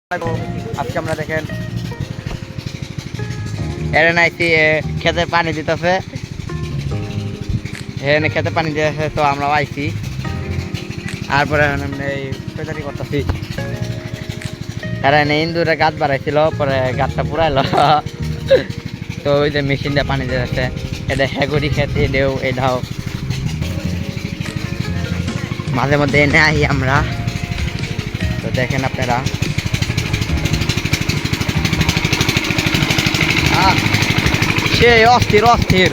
আজকে আমরা দেখেন এর নাইছি খেতে পানি দিতেছে, এখানে খেতে পানি দিতেছে। তো আমরা আইছি, তারপরে এই পেদারি করতেছি। তারা এনে ইন্দুরে গাছ বাড়াইছিল, পরে গাছটা পুরাইলো। তো ওই যে মেশিন দিয়ে পানি দিতেছে, এটা হেগুড়ি খেতে এটাও এটাও মাঝে মধ্যে এনে আই আমরা। তো দেখেন আপনারা সে অস্থির অস্থির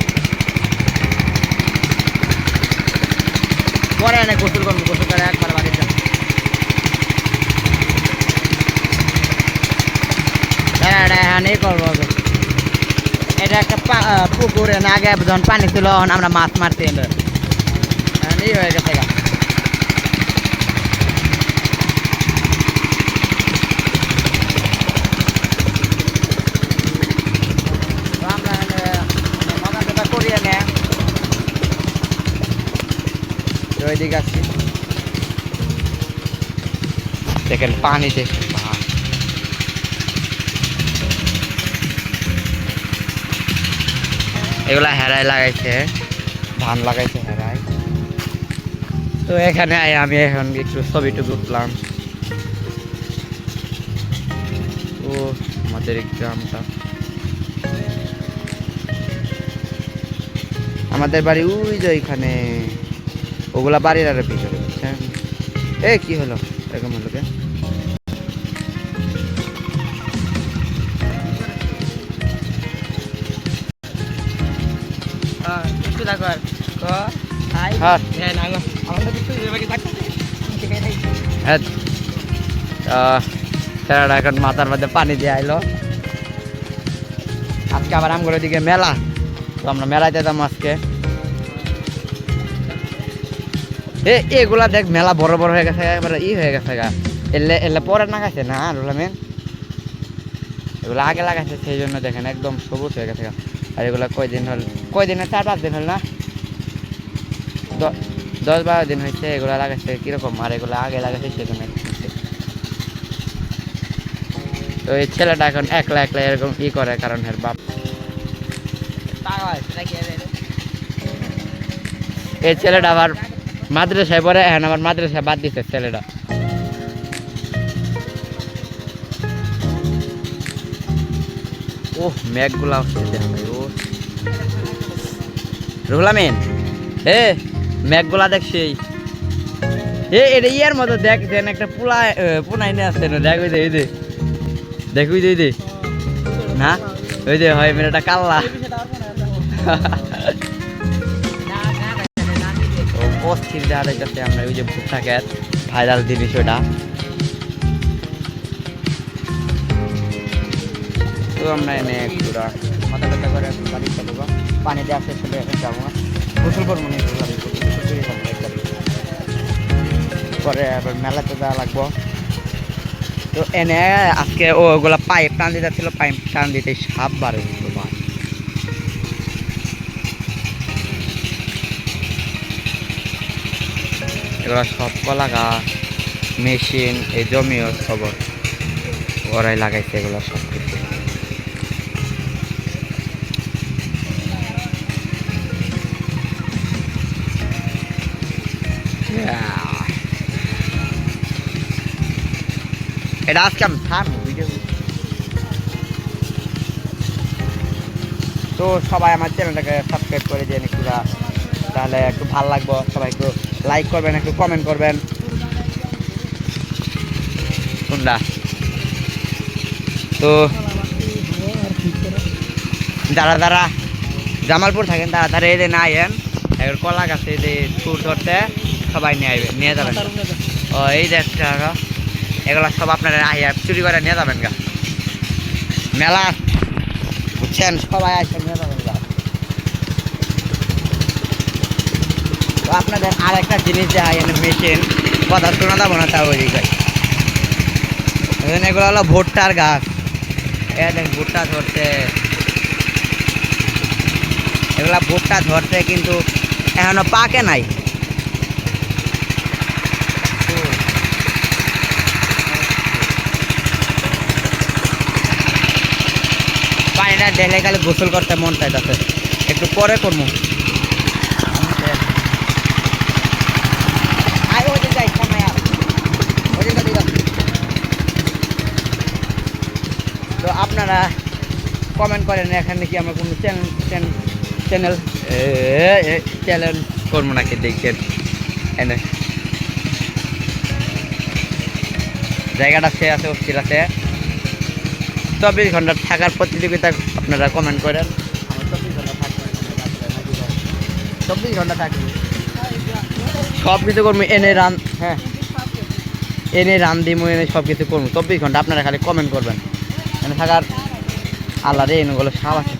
পরে এনে গোসল করবো, গোসল করে একবার বাড়িতে হ্যাঁ করবো। এটা একটা পুকুরে না, আগে যখন পানি ছিল আমরা মাছ মারছি, হয়ে গেছে। ওইদিকে আসছি, দেখেন পানি, দেখেন এগুলা হেরাই লাগাইছে, ধান লাগাইছে হেরাই। তো এখানে আমি এখন একটু ছবিটু উঠলাম। ও আমাদের গ্রামটা, আমাদের বাড়ি ওই যে ওইখানে, ওগুলা বাড়ির আরো পিছনে, বুঝছেন? এ কি হলো এরকম হলো কে? এখন মাথার মধ্যে পানি দিয়ে আইলো। আজকে আবার আমগুলোর দিকে মেলা, তো আমরা মেলায় যেতাম আজকে। এগুলা দেখ মেলা বড় বড় হয়ে গেছে, এবার হয়ে গেছে গা, এলে এলে পরে লাগাইছে না রুলামেন, এগুলো আগে লাগাইছে, সেই জন্য দেখেন একদম সবুজ হয়ে গেছে। আর এগুলা কয়দিন হল, কয়দিনে 4-5 দিন হল না, 10-12 দিন হয়েছে এগুলা লাগাইছে কিরকম। আর এগুলো আগে লাগাইছে সেই জন্য। তো এই ছেলেটা এখন একলা একলা এরকম করে, কারণ এর বাপ এই ছেলেটা আবার মাদ্রাসায় পড়ে, এখন আবার মাদ্রাসায় বাদ দিচ্ছে ছেলেটা। ও মেঘগুলা আসছে, ও রুলামিন মেঘগুলা দেখছি, এটা ইয়ের মতো দেখছেন, একটা পুনাই নিয়ে আসছে না, দেখ ওই যে দেখ ওই যে না, ওই যে হয় মেয়েটা কাল্লা। অস্থির দেখা দেখতেছি আমরা, ওই যে ভুট্টা খেত ভাইরাল জিনিস ওটা। তো আমরা এনে পুরা মাথা ব্যথা করে বাড়ি যাবো, পানি দিয়ে আসতে চলে এখন যাবো, গোসল করবো না, পরে আবার মেলাতে যাওয়া লাগবো। তো এনে আজকে ওগুলা পাইপ টান দিতে ছিল, পাইপ টান দিতে সাপ বার হয়েছিল। এগুলো সব কলা গাছ, মেশিন, এই জমিও খবর ওরাই লাগাইছে এগুলো সব কিছু। এটা আজকে আমি থামবো ভিডিও। তো সবাই আমার চ্যানেলটাকে সাবস্ক্রাইব করে দিয়ে একটুরা, তাহলে একটু ভালো লাগবো। সবাই একটু লাইক করবেন, একটু কমেন্ট করবেন। শুনলা তো যারা যারা জামালপুর থাকেন তারা তারা এই যে না আইন, এবার কলা গাছে এই যে সুর ধরতে সবাই নিয়ে যাবেন। ও এই যে এগুলা সব আপনারা আইয়া চুরি করে নিয়ে যাবেন গা, মেলা বুঝছেন, সবাই আসে নিয়ে যাবেন গা। তো আপনাদের আর একটা জিনিস যে মেশিন কথা শোনা যাবো না, তা ওই এগুলো হলো ভুট্টার গাছ। দেখ ভুট্টা ধরছে, এগুলা ভুট্টা ধরছে কিন্তু এখনো পাকে নাই। না ডেলে খালি গোসল করতে মন চাইতেছে, একটু পরে করবো। তো আপনারা কমেন্ট করেন এখানে কি আমরা কোনো চ্যানেল চ্যানেল করবো নাকি দেখছেন। এনে জায়গাটা সে আছে, অস্থির আছে। 24 ঘন্টা থাকার প্রতিযোগিতা আপনারা কমেন্ট করেন। আমার 24 ঘন্টা থাকবে, 24 ঘন্টা থাকবে, সব কিছু করবো এনে রান। হ্যাঁ, এনে রান দিমু, এনে সব কিছু করবো 24 ঘন্টা। আপনারা খালি কমেন্ট করবেন। এনে থাকার আল্লাহ রে, এনে বলে সাপ আছে।